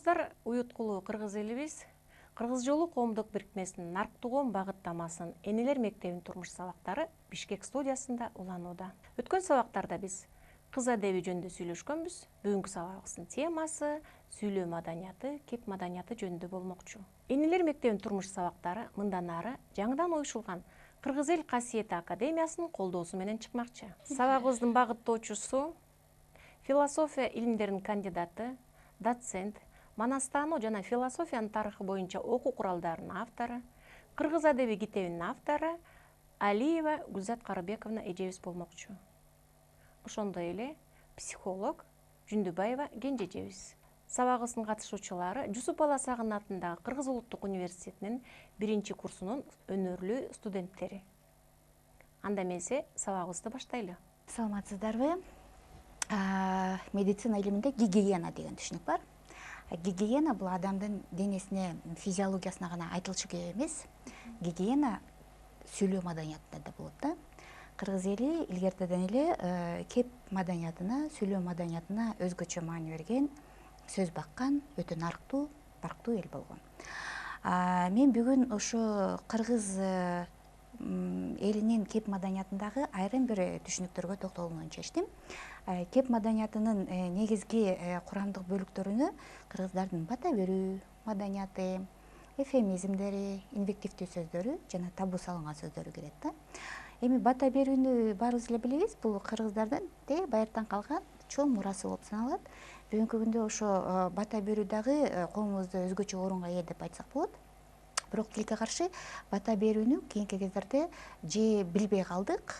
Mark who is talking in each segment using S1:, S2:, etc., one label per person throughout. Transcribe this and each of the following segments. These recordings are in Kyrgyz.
S1: Саламатсыздар, уюткулуу кыргыз элибиз Кыргыз жолу коомдук бирикмесинин нарктугон багыттамасынын энелер мектебинин турмуш сабактары Бишкек студиясында уланууда. Өткөн сабактарда биз кыз адеби жөнүндө сүйлөшкөнбүз. Бүгүнкү сабагыбыздын темасы сүйлөө маданияты, кеп маданияты жөнүндө болмокчу. Энелер мектебинин турмуш сабактары мындан ары жаңыдан уюшулган Кыргыз эл касиети академиясынын колдоосу менен чыкмакчы. Сабагыбыздын багыттоочусу философия илимдеринин кандидаты, доцент, манастануу жана философиянын тарыхы боюнча окуу куралдарынын автору, кыргыз адеби китебинин автору Алиева Гүлзат Карыбековна эжебиз болмокчу. Ошондой эле психолог Жүндүбаева Кенже эжебиз. Сабагыбыздын катышуучулары Жусуп Баласагын атындагы Кыргыз улуттук университетинин 1 курсунун өнөрлүү студенттери. Анда эмесе сабагыбызды баштайлы.
S2: Саламатсыздарбы? Медицина илиминде гигиена деген түшүнүк бар. Гигиена бул адамдын денесине, физиологиясына гана айтылчу керек эмес. Гигиена сүйлөө маданиятында да болот да. Кыргыз эли илгертеден эле кеп маданиятына, сүйлөө маданиятына өзгөчө маани берген, сөз баккан, өтө нарктуу, барктуу эл болгон. Мен бүгүн ошо кыргыз элинин кеп маданиятындагы айрым бир түшүнүктөргө токтолууну чечтим. Кеп маданиятынын негизги курамдык бөлүктөрүнө кыргыздардын бата берүү маданияты, эфемизмдери, инвективдүү сөздөрү жана табуу салынган сөздөрү кирет да. Эми бата берүүнү баарыбыз эле билебиз, бул кыргыздардын баярттан калган чоң мурасы болуп саналат. Бүгүнкү күндө ошо бата берүү дагы коомубузда өзгөчө орунга ээ деп айтсак болот. Бирок тилекке каршы бата берүүнү кийинки кездерде же билбей калдык,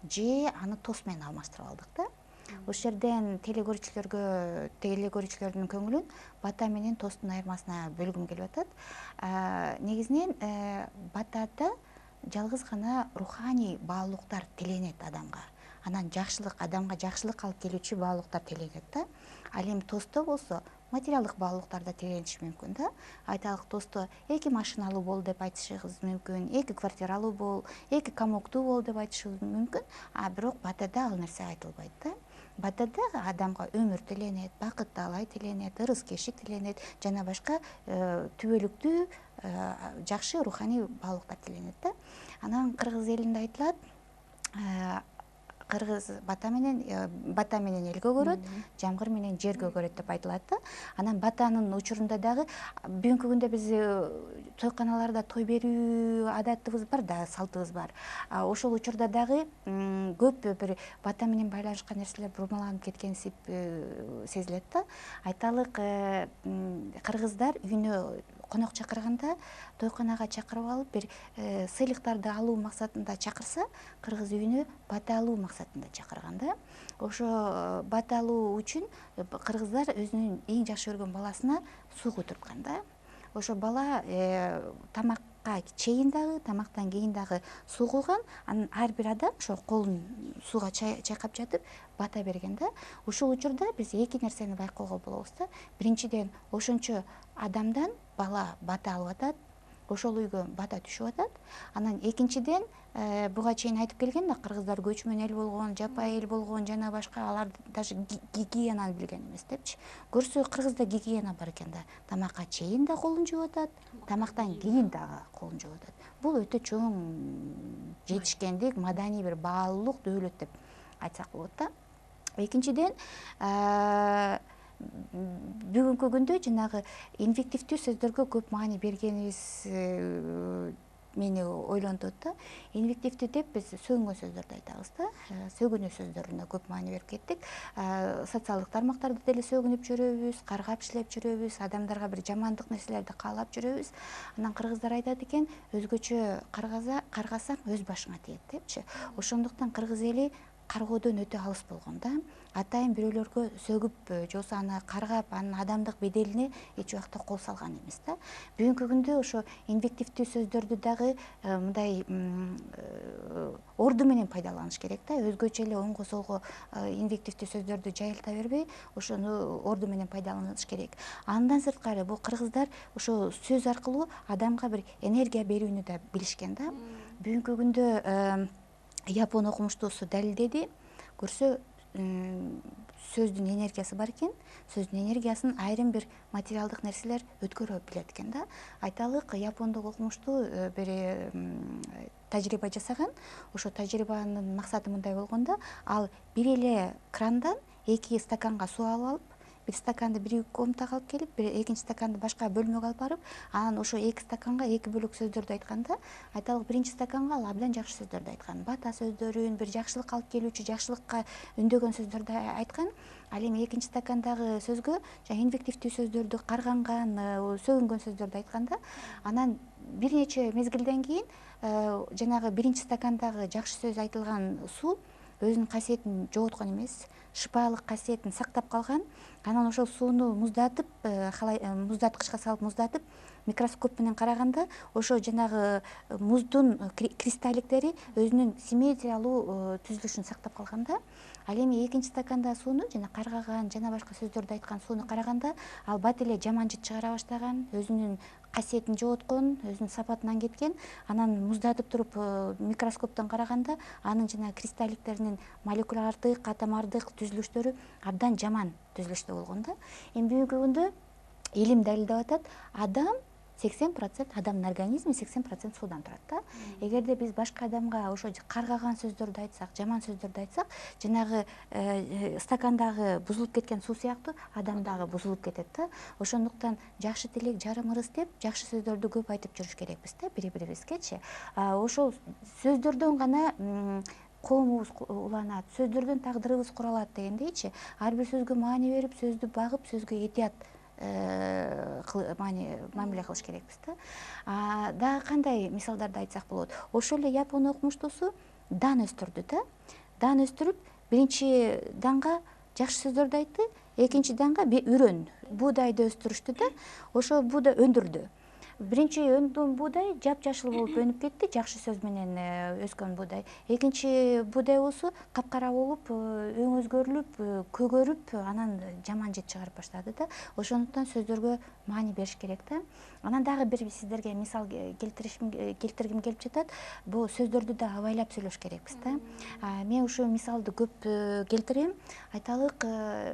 S2: же аны тост менен алмаштырып алдык да. Ошол жерден телегөрүүчүлөрдүн көңүлүн бата менен тосттун айырмасына бөлгүм келип атат. Негизинен батада жалгыз гана руханий баалуулуктар тиленет адамга. Анан адамга жакшылык алып келүүчү баалуулуктар тиленет да. Ал эми тостто болсо материалдык баалуулуктар да тилениши мүмкүн да. Айталык, тостто 2 машиналуу бол деп айтышыбыз мүмкүн, 2 квартиралуу бол, 2 комоктуу бол деп айтышыбыз мүмкүн. Бирок батада ал нерсе айтылбайт да. Батада адамга өмүр тиленет, бакыт таалай тиленет, ырыс-кечик тиленет, жана башка түбөлүктүү жакшы руханий баалуулуктар тиленет да. Анан кыргыз элинде айтылат, кыргыз бата менен эл көгөрөт, жамгыр менен жер көгөрөт деп айтылат да. Анан батанын учурунда дагы бүгүнкү күндө биз тойканаларда той берүү адатыбыз бар да, салтыбыз бар. Ошол учурда дагы көп бир бата менен байланышкан нерселер бурмаланып кеткен сезилет да. Айталык, кыргыздар үйүнө конок чакырганда тойканага чакырып алып бир сыйлыктарды алуу максатында чакырса, кыргыз үйүнө бата алуу максатында чакырган да. Ошо бата алуу үчүн кыргыздар өзүнүн эң жакшы көргөн баласына суу куйдурткан да. Ошо бала тамакка чейин дагы, тамактан кийин дагы суу куйган. Анан ар бир адам ошо колун сууга чайкап жатып бата берген да. Ушул учурда биз 2 нерсени байкоого болобуз да. Биринчиден, ошончо адамдан бала бата алып атат, ошол үйгө бата түшүп атат. Анан экинчиден, буга чейин айтып келген да, кыргыздар көчмөн эл болгон, жапайы эл болгон, жана башка, алар даже гигиенаны билген эмес депчи. Көрсө кыргызда гигиена бар экен да. Тамакка чейин да колун жууп атат, тамактан кийин дагы колун жууп атат. Бул өтө чоң жетишкендик, маданий бир баалуулук, дөөлөт деп айтсак болот да. Экинчиден, бүгүнкү күндө жанагы инвективдүү сөздөргө көп маани бергенибиз мени ойлонтот да. Инвективдүү деп биз сөгүнгөн сөздөрдү айтабыз да. Сөгүнүү сөздөрүнө көп маани берип кеттик. Социалдык тармактарда деле сөгүнүп жүрөбүз, каргап иштеп жүрөбүз, адамдарга бир жамандык нерселерди каалап жүрөбүз. Анан кыргыздар айтат экен, өзгөчө каргасаң өз башыңа тиет депчи. Ошондуктан кыргыз эли кароодон өтө алыс болгон да. Атайын бирөөлөргө сөгүп, же болбосо аны каргап, анын адамдык беделине эч убакта кол салган эмес да. Бүгүнкү күндө ошо инвективдүү сөздөрдү дагы мындай орду менен пайдаланыш керек да. Өзгөчө эле оңго солго инвективдүү сөздөрдү жайылта бербей, ошону орду менен пайдаланыш керек. Андан сырткары бул кыргыздар ошо сөз аркылуу адамга бир энергия берүүнү да билишкен да. Бүгүнкү күндө Япон окумуштуусу далилдеди, көрсө сөздүн энергиясы бар экен, сөздүн энергиясын айрым бир материалдык нерселер өткөрө билет экен да. Айталык, япондук окумуштуу бир тажрыйба жасаган. Ошо тажрыйбанын максаты мындай болгондо, ал бир эле крандан 2 стаканга суу алып алып, бир стаканды бир комнатага алып келип, бир экинчи стаканды башка бөлмөгө алып барып, анан ошо 2 стаканга 2 бөлөк сөздөрдү айтканда, айталык биринчи стаканга ал абдан жакшы сөздөрдү айткан. Бата сөздөрүн, бир жакшылык алып келүүчү, жакшылыкка үндөгөн сөздөрдү айткан. Ал эми экинчи стакандагы сөзгө инвективдүү сөздөрдү, карганган, сөгүнгөн сөздөрдү айтканда, анан бир нече мезгилден кийин жанагы биринчи стакандагы жакшы сөз айтылган суу өзүнүн касиетин жоготкон эмес, шыпаалык касиетин сактап калган. Анан ошол сууну муздатып, муздаткычка салып муздатып, микроскоп менен караганда, ошо жанагы муздун кристалликтери өзүнүн симметриялуу түзүлүшүн сактап калган да. Ал эми экинчи стакандагы сууну, жана каргаган, жана башка сөздөрдү айткан сууну караганда, ал бат эле жаман жыт чыгара баштаган, өзүнүн касиетин жоготкон, өзүнүн сапатынан кеткен. Анан муздатып туруп микроскоптон караганда, анын жана кристалликтеринин молекулярдык, атомардык түзүлүштөрү абдан жаман түзүлүштө болгон да. Эми бүгүнкү күндө илим далилдеп атат, адам 80%, адамдын организми 80% суудан турат да. Эгерде биз башка адамга ошо каргаган сөздөрдү айтсак, жаман сөздөрдү айтсак, жанагы стакандагы бузулуп кеткен суу сыяктуу адам дагы бузулуп кетет да. Ошондуктан жакшы тилек жарым ырыс деп, жакшы сөздөрдү көп айтып жүрүш керекпиз да, бири-бирибизгечи. Ошол сөздөрдөн гана коомубуз уланат, сөздөрдөн тагдырыбыз куралат дегендейчи. Ар бир сөзгө маани берип, сөздү багып, сөзгө этият мамиле кылыш керекпиз да. Дагы кандай мисалдарды айтсак болот? Ошол эле Япон окумуштуусу дан өстүрдү да. Дан өстүрүп, биринчи данга жакшы сөздөрдү айтты, экинчи данга үрөн, буудайды өстүрүштү да. Ошо буудай өндүрдү. Биринчи өндөн буудай жапжашыл болуп өнүп кетти, жакшы сөз менен өскөн буудай. Экинчи буудай болсо капкара болуп, өң өзгөрүлүп, көгөрүп, анан жаман жыт чыгарып баштады да. Ошондуктан сөздөргө маани бериш керек да. Анан дагы бир сиздерге мисал келтиргим келип жатат. Бул сөздөрдү да абайлап сөйлөш керекпиз да. Мен ушул мисалды көп келтирем. Айталык,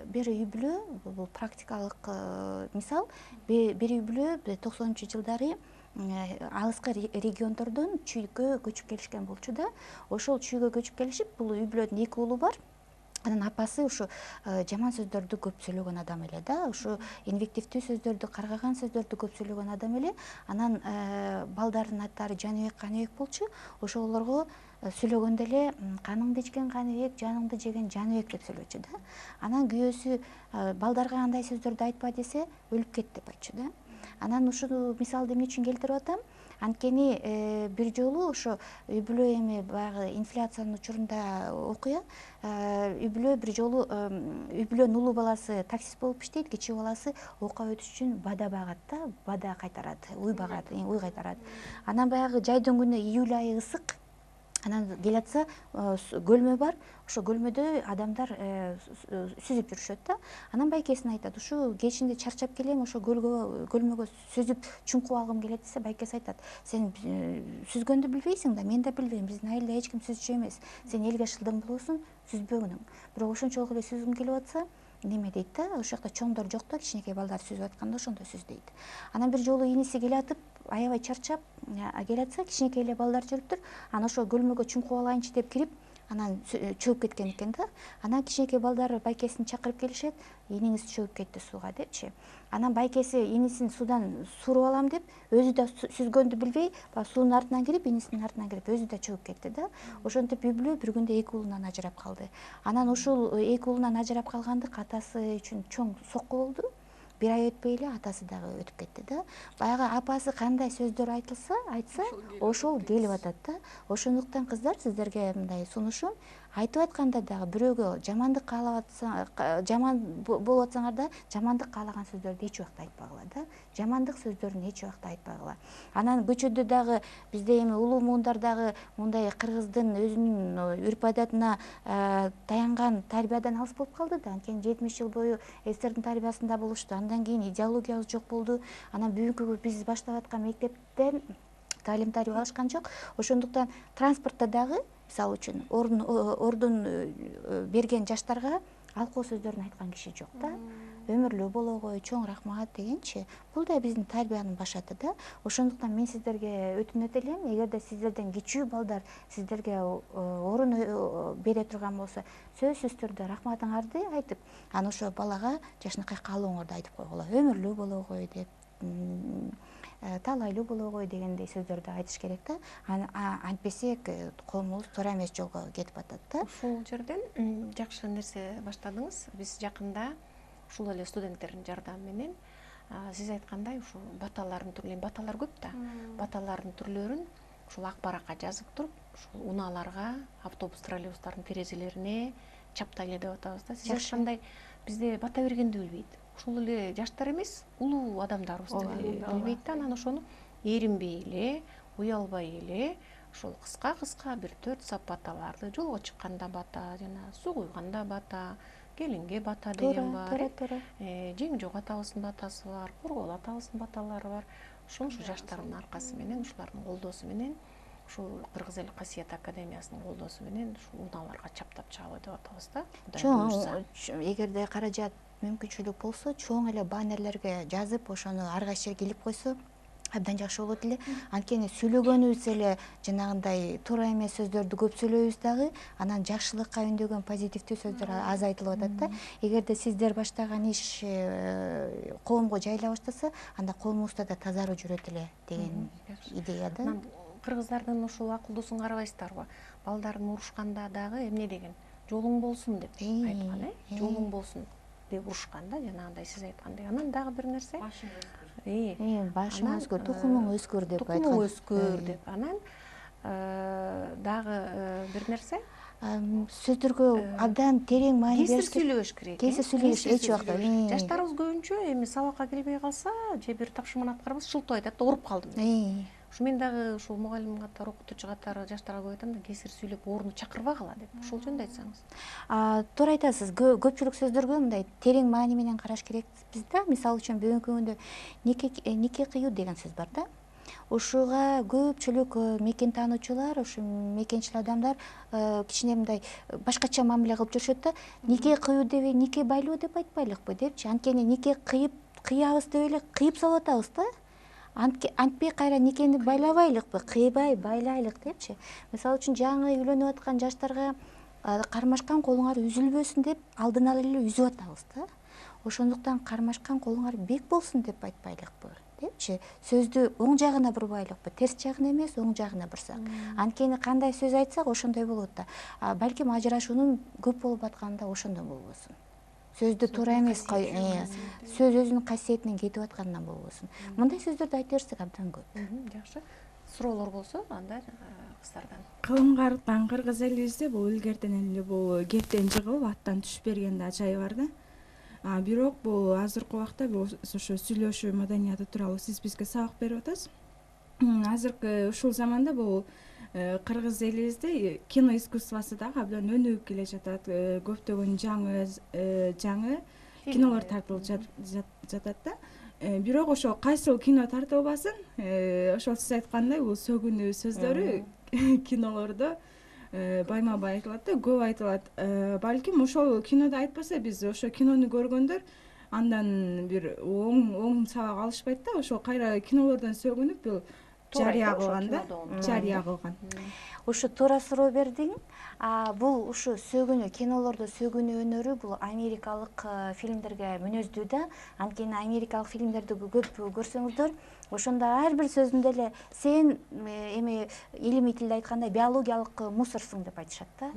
S2: бир үй бүлө, бул практикалык мисал, бир үй бүлө 90-жылдары алыскы региондордон чүйгө көчүп келишкен болчу да. Ошол чүйгө көчүп келишип, бул үй бүлөдүн 2 уулу бар. Анан апасы ушу жаман сөздөрдү көп сөйлөгөн адам эле да. Ушу инвективдүү сөздөрдү, каргаган сөздөрдү көп сөйлөгөн адам эле. Анан балдардын аттары Жаныбек, Каныбек болчу. Ошолорго сүйлөгөндө эле каныңды ичкен Каныбек, жаныңды жеген Жаныбек деп сүйлөчү да. Анан күйөөсү балдарга андай сөздөрдү айтпа десе, өлүп кет деп айтчу да. Анан ушул мисалды эмне үчүн келтирип атам? Анткени бир жолу ошо үй бүлө эми баягы инфляциянын учурунда окуя, үй бүлө бир жолу үй бүлөнүн улуу баласы таксист болуп иштейт, кичи баласы окуп өтүш үчүн бада багат да, бада кайтарат, уй багат, уй кайтарат. Анан баягы жайдын күнү июль айы ысык. Анан келатса, көлмө бар, ошо көлмөдө адамдар сүзүп жүрүшөт да. Анан байкесине айтат, ушу кечинде чарчап келем, ошо көлмөгө сүзүп чуңкуп алгым келет десе, байкеси айтат, сен сүзгөндү билбейсиң да, мен да билбейм, биздин айылда эч ким сүзчү эмес. Сен элге шылдың болосуң, сүзбөгүнүң. Бирок ошончолук эле сүзгүң келип атса, неме дейт да, ошол жакта чоңдор жок да, кичинекей балдар сүзүп атканда ошондо сүз дейт. Анан бир жолу иниси келатып, аябай чарчап келатса, кичинекей эле балдар жүрүптүр. Анан ошо көлмөгө чуңкуп алайынчы деп кирип, анан чөгүп кеткен экен да. Анан кичинекей балдар байкесин чакырып келишет, иниңиз чөгүп кетти сууга депчи. Анан байкеси инисин суудан суруп алам деп, өзү да сүзгөндү билбей, суунун артынан кирип, инисинин артынан кирип, өзү да чөгүп кетти да. Ошентип үй бүлө бир күндө 2 уулунан ажырап калды. Анан ушул 2 уулунан ажырап калгандык атасы үчүн чоң сокку болду. Бир ай өтпөй эле атасы дагы өтүп кетти да. Баягы апасы кандай сөздөр айтса, ошол келип атат да. Ошондуктан кыздар, сиздерге мындай сунушум, айтып атканда дагы бирөөгө жамандык каалап атсаң, жаман болуп атсаңар да, жамандык каалаган сөздөрдү эч убакта айтпагыла да. Жамандык сөздөрүн эч убакта айтпагыла. Анан көчөдө дагы бизде эми улуу муундар дагы мындай кыргыздын өзүнүн үрп адатына таянган тарбиядан алыс болуп калды да. Анткени 70 жыл бою СССРдин тарбиясында болушту. Андан кийин идеологиябыз жок болду. Анан бүгүнкү биз баштап аткан мектептен талим тарбия алышкан жок. Ошондуктан транспортто дагы, мисалы үчүн, ордун берген жаштарга алкоо сөздөрүн айткан киши жок да. Өмүрлүү боло кой, чоң рахмат дегенчи. Бул да биздин тарбиянын башаты да. Ошондуктан мен сиздерге өтүнөт элем, эгерде сиздерден кичүү балдар сиздерге орун бере турган болсо, сөзсүз түрдө рахматыңарды айтып, анан ошо балага жашынакай каалооңорду айтып койгула. Өмүрлүү боло кой деп, талайлуу боло кой дегендей сөздөрдү айтыш керек да. Антпесе коомубуз туура эмес жолго кетип атат да.
S1: Ушул жерден жакшы нерсе баштадыңыз. Биз жакында ушул эле студенттердин жардамы менен сиз айткандай ушул баталардын түрлөрүн, баталар көп да. Баталардын түрлөрүн ушул ак баракка жазып туруп, ушул унааларга, автобус, троллейбустардын терезелерине чаптайлы деп атабыз да. Сиз айткандай бизде бата бергенди билбейт. Ушул эле жаштар эмес, улуу адамдарыбыз билбейт да. Анан ошону эринбей эле, уялбай эле ушул кыска бир 4 сап баталарды, жолго чыкканда бата, жана суу куйганда бата, келинге бата деген бар. Жең жок атабыздын батасы бар, коргол атабыздын баталары бар. Ушул жаштардын аркасы менен, ушулардын колдоосу менен, ушул Кыргыз Эл Касиет Академиясынын колдоосу менен ушул унааларга чаптап чыгабы деп атабыз да.
S2: Чоң, эгерде каражат мүмкүнчүлүк болсо, чоң эле баннерлерге жазып, ошону ар кайсы жерге илип койсо абдан жакшы болот эле. Анткени сүйлөгөнүбүз эле жанагындай туура эмес сөздөрдү көп сөйлөйбүз дагы, анан жакшылыкка үндөгөн позитивдүү сөздөр аз айтылып атат да. Эгерде сиздер баштаган иш коомго жайыла баштаса, анда коомубузда да тазаруу жүрөт эле деген идея да.
S1: Кыргыздардын ушул акылдуусун карабайсыздарбы? Балдардын урушканда дагы эмне деген? Жолуң болсун деп айткан, жолуң болсун деп урушкан да, жанагындай сиз айткандай. Анан дагы бир нерсе.
S2: Башың өскөр, тукумуң өскөр деп айткан.
S1: Тукумуң өскөр деп. Анан дагы бир нерсе.
S2: Сөздөргө абдан терең маани бериш керек.
S1: Кесир сүйлөбөш керек.
S2: Кесир сүйлөбөш эч убакта.
S1: Жаштарыбыз көбүнчө эми сабакка келбей калса, же бир тапшырманы аткарбаса шылтоо айтат да, уруп калдым деп. Ушу мен дагы ушул мугалим катары, окутуучу катары жаштарга көп айтам да, кесир сүйлөп орунду чакырбагыла деп. Ушул жөнүндө айтсаңыз.
S2: Туура айтасыз. Көпчүлүк сөздөргө мындай терең маани менен караш керекпиз да. Мисалы үчүн бүгүнкү күндө нике кыюу деген сөз бар да. Ушуга көпчүлүк мекен таануучулар, ушу мекенчил адамдар кичине мындай башкача мамиле кылып жүрүшөт да. Нике кыюу деп, нике байлоо деп айтпайлыкпы депчи. Анткени нике кыябыз деп эле кыйып салып атабыз да. Антпей кайра никени байлабайлыкпы, кыйбай байлайлык депчи. Мисалы үчүн жаңы үйлөнүп аткан жаштарга кармашкан колуңар үзүлбөсүн деп алдын ала эле үзүп атабыз да. Ошондуктан кармашкан колуңар бек болсун деп айтпайлыкпы депчи. Сөздү оң жагына бурбайлыкпы, терс жагына эмес, оң жагына бурсак. Анткени кандай сөз айтсак ошондой болот да. Балким ажырашуунун көп болуп атканында ошондон болбосун. Сөздү туура эмес, сөз өзүнүн касиетинен кетип атканынан болбосун. Мындай сөздөрдү айта берсек абдан көп.
S1: Жакшы. Суроолор болсо, анда кыздардан.
S3: Кылымга арткан кыргыз элибизде бул илгертен эле бул кептен жыгылып аттан түшүп бергенде ачайы бар да. Бирок бул азыркы убакта ошо сүйлөшүү маданияты тууралуу сиз бизге сабак берип атасыз. Азыркы ушул заманда бул кыргыз элибизде кино искусствосу дагы абдан өнүгүп келе жатат. Көптөгөн жаңы кинолор тартылып жатат да. Бирок ошо кайсыл кино тартылбасын, ошол сиз айткандай бул сөгүнүү сөздөрү кинолордо байма-бай айтылат да, көп айтылат. Балким ошол киноду айтпаса, биз ошо кинону көргөндөр андан бир оң сабак алышпайт да. Ошо кайра кинолордон сөгүнүп бул жарыя кылган да, жарыя кылган.
S2: Ушу туура суроо бердиң. Бул ушу сөгүнүү, кинолордо сөгүнүү өнөрү бул америкалык фильмдерге мүнөздүү да. Анткени америкалык фильмдерди көп көрсөңүздөр, ошондо ар бир сөзүндө эле сен эми илимий тилде айтканда биологиялык мусорсуң деп айтышат да.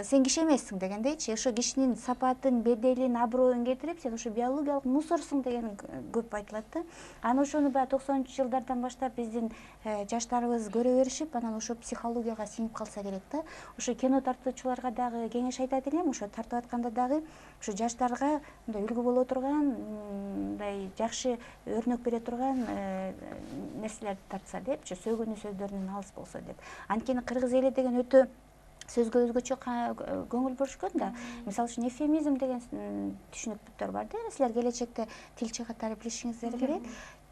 S2: Сен киши эмессиң дегендейчи. Ошо кишинин сапатын, беделин, аброюн кетирип, сен ошо биологиялык мусорсуң деген көп айтылат да. Анан ошону баягы 90-жылдардан баштап биздин жаштарыбыз көрө беришип, анан ошо психологияга сиңип калса керек да. Ошо кино тартуучуларга дагы кеңеш айтат элем, ошо тартып атканда дагы ошо жаштарга мындай үлгү боло турган, мындай жакшы өрнөк бере турган нерселерди тартса депчи, сөгүнүү сөздөрүнөн алыс болсо деп. Анткени кыргыз эли деген өтө сөзгө өзгөчө көңүл бурушкан да. Мисалы үчүн эвфемизм деген түшүнүктөр бар да. Силер келечекте тилчи катары билишиңиздер керек.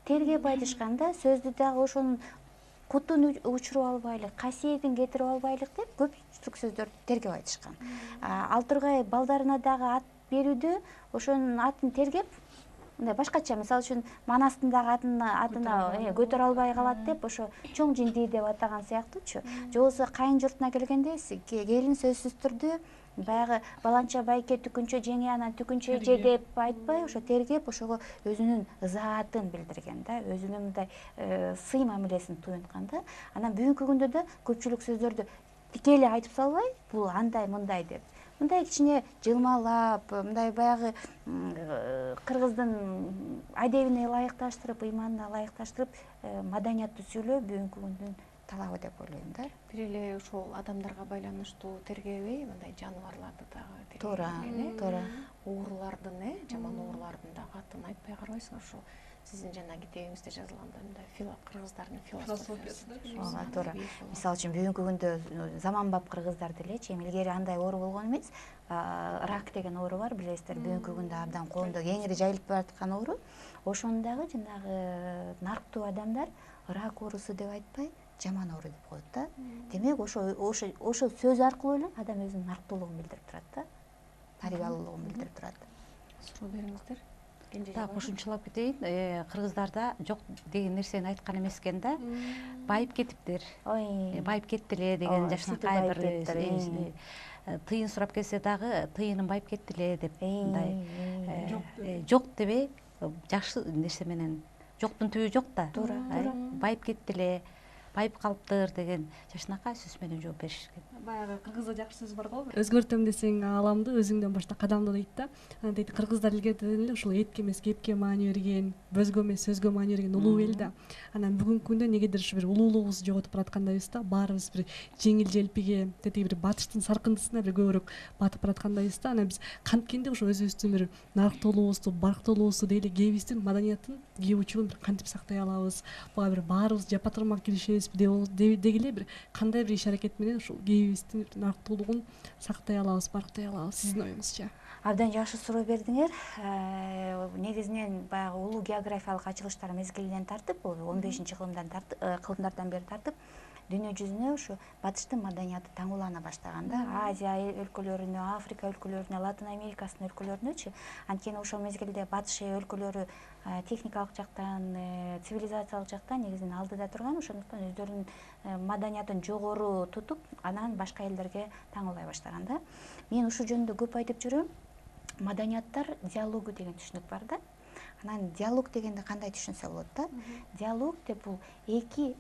S2: Тергеп айтышканда сөздү дагы ошонун кутун учуруп албайлык, касиетин кетирип албайлык деп көпчүлүк сөздөрдү тергеп айтышкан. Ал тургай балдарына дагы ат берүүдө ошонун атын тергеп, мындай башкача, мисалы үчүн Манастындагы атына көтөрө албай калат деп ошо чоң жинди деп атаган сыяктуучу. Же болбосо кайын журтуна келгенде келин сөзсүз түрдө баягы баланча байке түкүнчө жеңи анан түкүнчө же деп айтпай, ошо тергеп, ошого өзүнүн ызаатын билдирген да, өзүнүн мындай сый мамилесин туюнткан да. Анан бүгүнкү күндө да көпчүлүк сөздөрдү тикелей айтып салбай, бул андай мындай деп, мындай кичине жылмалап, мындай баягы кыргыздын адебине ылайыкташтырып, ыйманына ылайыкташтырып, маданиятты сүйлөө бүгүнкү күндүн талабы деп ойлойм да.
S1: Бир эле ошол адамдарга байланыштуу тергебей, мындай жаныбарларды дагы
S2: Туура, туура.
S1: Оорулардын, жаман оорулардын дагы атын айтпай карабайсыңар. Ошо сиздин жанагы китебиңизде жазылгандай мындай кыргыздардын философиясы.
S2: Ооба, туура. Мисалы үчүн бүгүнкү күндө заманбап кыргыздар делечи, эми илгери андай оору болгон эмес. Рак деген оору бар, билесиздер, бүгүнкү күндө абдан коомдо кеңири жайылып бараткан оору. Ошону дагы жанагы нарктуу адамдар рак оорусу деп айтпай, жаман оору деп коет да. Демек ошо сөз аркылуу эле адам өзүнүн нарктуулугун билдирип турат да. Тарбиялуулугун билдирип турат.
S1: Суроо бериңиздер.
S4: Так, кошумчалап кетейин. Кыргыздарда жок деген нерсени айткан эмес экен да. Байып кетиптир. Байып кеттиле деген жашынакай бир тыйын сурап келсе дагы тыйыным байып кеттиле деп мындай жок дебей, жакшы нерсе менен жоктун түбү жок да.
S2: Туура.
S4: Байып кеттиле, байып калыптыр деген жашынакай сөз менен жооп беришкен.
S5: Баягы кыргызда жакшы сөз бар го, өзгөртөм десең ааламды өзүңдөн башта кадамды дейт да. Анан дейт кыргыздар илгертен эле ушул этке эмес кепке маани берген, бөзгө эмес сөзгө маани берген улуу эл да. Анан бүгүнкү күндө негедир ушу бир улуулугубузду жоготуп бараткандайбыз да. Баарыбыз бир жеңил желпиге, тетиги бир батыштын саркындысына бир көбүрөөк батып бараткандайбыз да. Анан биз канткенде ошо өзүбүздүн бир нарктуулугубузду, барктуулугубузду дейли кээбиздин маданиятын, кээ учурун бир кантип сактай алабыз, буга бир баарыбыз жапа-тырмак киришебизби дегиле бир кандай бир иш-аракет менен ушул кээбиздин нарктуулугун сактай алабыз, барктай алабыз. Сиздин оюңузча?
S2: Абдан жакшы суроо бердиңер. Негизинен баягы улуу географиялык ачылыштар мезгилинен тартып, 15-кылымдардан бери тартып, дүйнө жүзүнө ушу батыштын маданияты таңуулана баштаган да. Азия өлкөлөрүнө, Африка өлкөлөрүнө, Латын Америкасынын өлкөлөрүнөчү. Анткени ошол мезгилде батыш өлкөлөрү техникалык жактан, цивилизациялык жактан негизинен алдыда турган, ошондуктан өздөрүнүн маданиятын жогору тутуп, анан башка элдерге таңуулай баштаган да. Мен ушул жөнүндө көп айтып жүрөм. Маданияттар диалогу деген түшүнүк бар да. Анан диалог дегенди кандай түшүнсө болот да? Диалог деп бул эки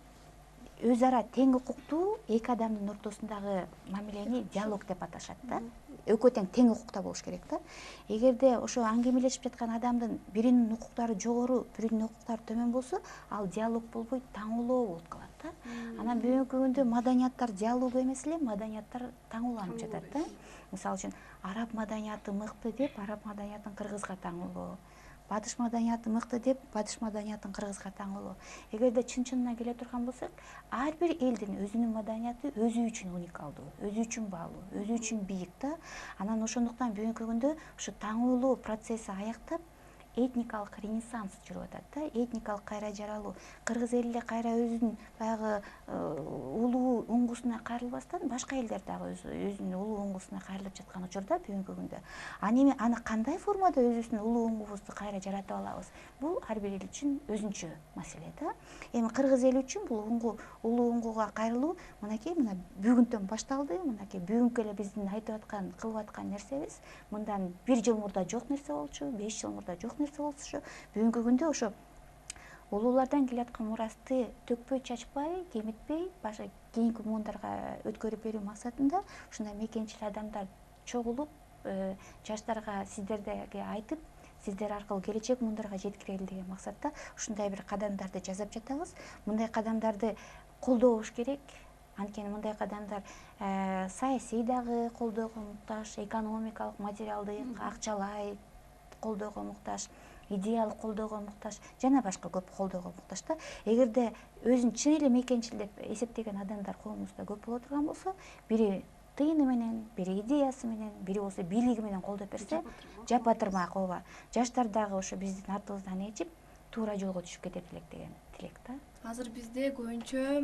S2: өз ара тең укуктуу эки адамдын ортосундагы мамилени диалог деп аташат да. Экөө тең укукта болуш керек да. Эгерде ошо аңгемелешип жаткан адамдын биринин укуктары жогору, биринин укуктары төмөн болсо, ал диалог болбой таңуулоо болуп калат да. Анан бүгүнкү күндө маданияттар диалогу эмес эле, маданияттар таңууланып жатат да. Мисалы үчүн араб маданияты мыкты деп, араб маданиятын кыргызга таңуулоо. Батыш маданияты мыкты деп, батыш маданиятын кыргызга таңуулоо. Эгерде чын-чынына келе турган болсок, ар бир элдин өзүнүн маданияты өзү үчүн уникалдуу, өзү үчүн баалуу, өзү үчүн бийик да. Анан ошондуктан бүгүнкү күндө ушу таңуулоо процесси аяктап, этникалык ренессанс жүрүп атат да. Этникалык кайра жаралуу. Кыргыз эли эле кайра өзүнүн баягы улуу уңгусуна кайрылбастан, башка элдер дагы өзүнүн улуу уңгусуна кайрылып жаткан учурда бүгүнкү күндө. Аны кандай формада өзүбүздүн улуу уңгубузду кайра жаратып алабыз? Бул ар бир эл үчүн өзүнчө маселе да. Эми кыргыз эли үчүн бул улуу уңгуга кайрылуу мынакей бүгүнтөн башталды. Мынакей бүгүнкү эле биздин айтып аткан, кылып аткан нерсебиз. Мындан 1 жыл мурда жок нерсе болчу, 5 жыл мурда жок нерсе болчу. Бүгүнкү күндө ошо улуулардан келе аткан мурасты төкпөй чачпай, кемитпей, башка кийинки муундарга өткөрүп берүү максатында ушундай мекенчил адамдар чогулуп, жаштарга сиздерге айтып, сиздер аркылуу келечек муундарга жеткирели деген максатта ушундай бир кадамдарды жасап жатабыз. Мындай кадамдарды колдообуз керек. Анткени мындай кадамдар саясий дагы колдоого муктаж, экономикалык, материалдык, акчалай колдоого муктаж, идеялык колдоого муктаж, жана башка көп колдоого муктаж да. Эгерде өзүн чын эле мекенчил деп эсептеген адамдар коомубузда көп боло турган болсо, бири тыйыны менен, бири идеясы менен, бири болсо бийлиги менен колдоп берсе, жапа-тырмак, ооба. Жаштар дагы ошо биздин артыбыздан ээрчип, туура жолго түшүп кетет элек деген тилек да.
S6: Азыр бизде көбүнчө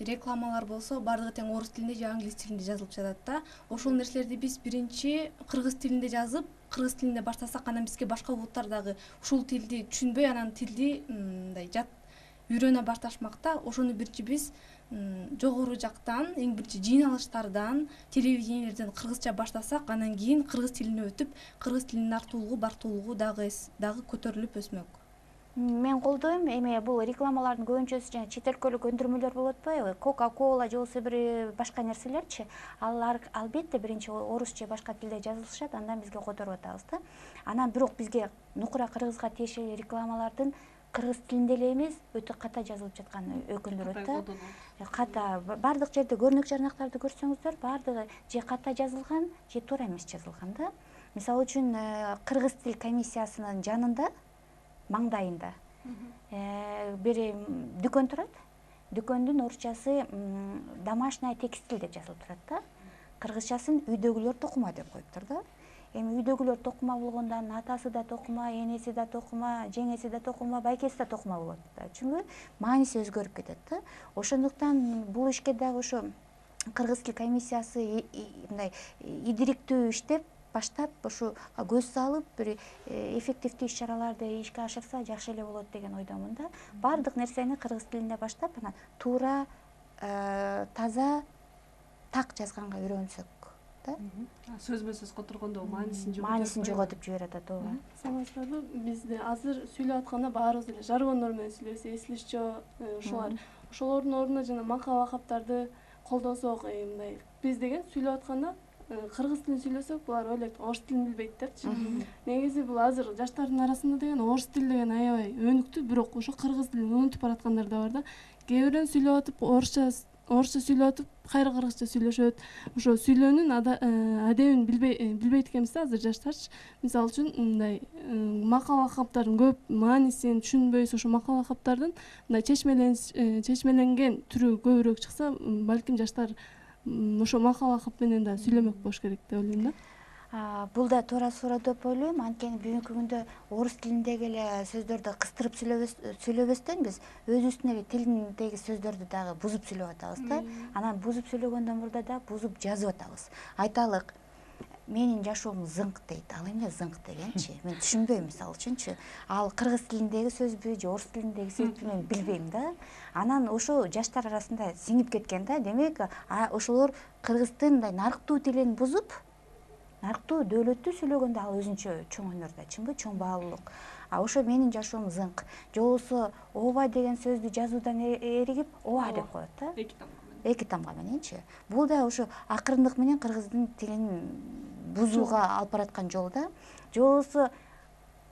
S6: рекламалар болсо баардыгы тең орус тилинде же англис тилинде жазылып жатат да. Ошол нерселерди биз биринчи кыргыз тилинде жазып, кыргыз тилинде баштасак, анан бизге башка улуттар дагы ушул тилди түшүнбөй, анан тилди мындай жат үйрөнө башташмакта. Ошону биринчи биз жогору жактан, эң биринчи жыйналыштардан, телевидениелерден кыргызча баштасак, анан кийин кыргыз тилине өтүп, кыргыз тилинин артуулугу, бартуулугу дагы көтөрүлүп өсмөк.
S2: Мен колдойм. Эми бул рекламалардын көбүнчөсү жана чет өлкөлүк өндүрмөлөр болуп атпайбы? Coca-Cola же болбосо бир башка нерселерчи. Алар албетте биринчи орус же башка тилде жазылышат, андан бизге которуп атабыз да. Анан бирок бизге нукура кыргызга тиешелүү рекламалардын кыргыз тилинде эле эмес, өтө ката жазылып жатканы өкүндүрөт да. Ката бардык жерде көрнөк жарнактарды көрсөңүздөр, бардыгы же ката жазылган, же туура эмес жазылган да. Мисалы үчүн кыргыз тил комиссиясынын жанында, маңдайында бир дүкөн турат. Дүкөндүн орусчасы домашняя текстиль деп жазылып турат да. Кыргызчасын үйдөгүлөр токума деп коюптур да. Эми үйдөгүлөр токума болгондо атасы да токума, энеси да токума, жеңеси да токума, байкеси да токума болот да. Чүнкү мааниси өзгөрүп кетет да. Ошондуктан бул ишке дагы ошо кыргыз тил комиссиясы мындай идириктүү иштеп, баштап ушу көз салып, бир эффективдүү иш-чараларды ишке ашырса жакшы эле болот деген ойдомун да. Бардык нерсени кыргыз тилинде баштап, анан туура, таза, так жазганга үйрөнсөк да.
S5: Сөзбө сөз которгондо маанисин
S2: жоготуп жиберет да, туура.
S7: Санаңыздарбы, бизде азыр сүйлөп атканда баарыбыз эле жаргондор менен сүйлөсө, эслишчө ушулар. Ошолордун ордуна жана макал лакаптарды колдонсок, мындай биз деген сүйлөп атканда кыргыз тилин сүйлөсөк, булар ойлойт, орус тилин билбейттерчи. Негизи бул азыр жаштардын арасында деген орус тил деген аябай өнүктү, бирок ошо кыргыз тилин унутуп бараткандар да бар да. Кээ бирөө сүйлөп атып, орусча сүйлөп атып, кайра кыргызча сүйлөшөт. Ошо сүйлөөнүн адебин билбейт экенбиз да азыр жаштарчы. Мисалы үчүн мындай макал лакаптардын көп маанисин түшүнбөйбүз. Ошо макал лакаптардын мындай чечмеленген түрү көбүрөөк чыкса, балким жаштар ошо макал лакап менен да сүйлөмөк болуш керек деп ойлойм да.
S2: Бул да туура суроо деп ойлойм. Анткени бүгүнкү күндө орус тилиндеги эле сөздөрдү кыстырып сүйлөбөстөн биз өзүбүздүн эле тилиндеги сөздөрдү дагы бузуп сүйлөп атабыз да. Анан бузуп сүйлөгөндөн мурда да бузуп жазып атабыз. Айталык, менин жашоом зыңк дейт. Ал эмне зыңк дегенчи? Мен түшүнбөйм, мисалы үчүнчү. Ал кыргыз тилиндеги сөзбү же орус тилиндеги сөзбү мен билбейм да. Анан ошо жаштар арасында сиңип кеткен да. Демек, ошолор кыргыздын мындай нарыктуу тилин бузуп, нарыктуу дөөлөттүү сүйлөгөндө ал өзүнчө чоң өнөр да, чынбы? Чоң баалуулук. Ошо менин жашоом зыңк. Же болбосо ооба деген сөздү жазуудан эригип, ооба деп коет да. Эки тамга мененчи. Бул да ошо акырындык менен кыргыздын тилин бузууга алып бараткан жол да. Же болбосо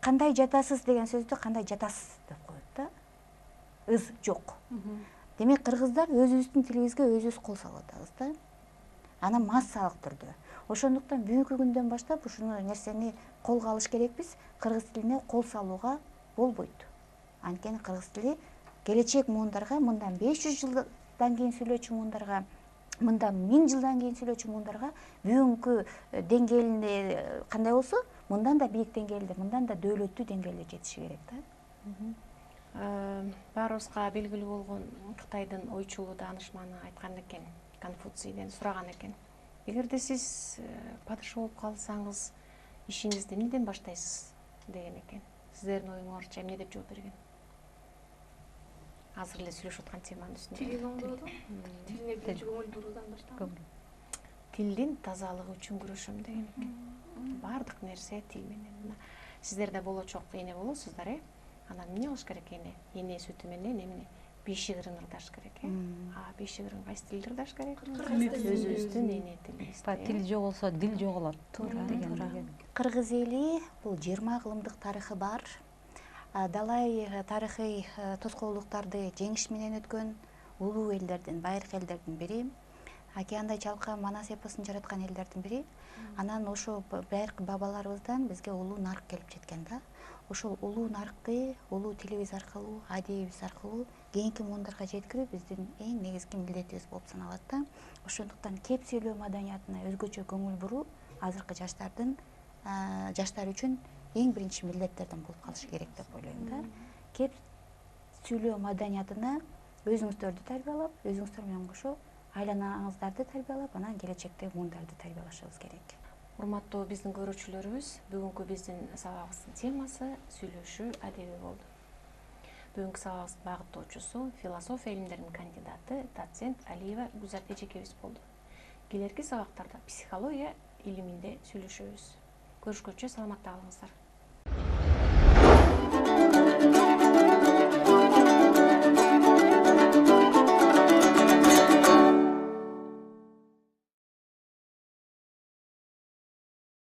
S2: кандай жатасыз деген сөздү кандай жатасыз деп коет да. Ыз жок. Демек кыргыздар өзүбүздүн тилибизге өзүбүз кол салып атабыз да. Анан массалык түрдө. Ошондуктан бүгүнкү күндөн баштап ушуну нерсени колго алыш керекпиз. Кыргыз тилине кол салууга болбойт. Анткени кыргыз тили келечек муундарга, мындан 500 жылдан кийин сүйлөөчү муундарга, мындан 1000 жылдан кийин сүйлөөчү муундарга бүгүнкү деңгээлинде кандай болсо, мындан да бийик деңгээлде, мындан да дөөлөттүү деңгээлде жетиши керек да.
S1: Баарыбызга белгилүү болгон Кытайдын ойчулу даанышманы айткан экен, Конфуцийден сураган экен. Эгерде сиз падыша болуп калсаңыз, ишиңизди эмнеден баштайсыз деген экен. Сиздердин оюңарча эмне деп жооп берген? Азыр эле сүйлөшүп аткан теманын үстүндө.
S7: Тилин оңдоодо, тилине биринчи көңүл буруудан баштап.
S1: Тилдин тазалыгы үчүн күрөшөм деген экен. Бардык нерсе тил менен. Сиздер да болочок эне болосуздар, Анан эмне кылыш керек эне? Эне сүтү менен эмне? Бешигирин ырдаш керек, бешигирин кайсы тилде ырдаш керек? Өзүбүздүн эне тилибиз.
S4: Тил жоголсо дил жоголот. Туура деген.
S2: Кыргыз эли бул 20 кылымдык тарыхы бар. Далай тарыхый тоскоолдуктарды жеңиш менен өткөн улуу элдердин, байыркы элдердин бири. Океандай чалкан Манас эпосун жараткан элдердин бири. Анан ошо байыркы бабаларыбыздан бизге улуу нарк келип жеткен да. Ошол улуу наркты улуу тилибиз аркылуу, адебибиз аркылуу кийинки муундарга жеткирип биздин эң негизги милдетибиз болуп саналат да. Ошондуктан кеп сүйлөө маданиятына өзгөчө көңүл буруу азыркы жаштар үчүн эң биринчи милдеттерден болуп калышы керек деп ойлойм да. Кеп сүйлөө маданиятына өзүңүздөрдү тарбиялап, өзүңүздөр менен кошо айланаңыздарды тарбиялап, анан келечекте муңдарды тарбиялашыбыз керек.
S1: Урматтуу биздин көрүүчүлөрүбүз, бүгүнкү биздин сабагыбыздын темасы сүйлөшүү адеби болду. Бүгүнкү сабагыбыздын багыттоочусу философия илимдеринин кандидаты доцент Алиева Гүлзат Эжекебиз болду. Келерки сабактарда психология илиминде сүйлөшөбүз. Көрүшкөнчө саламатта калыңыздар.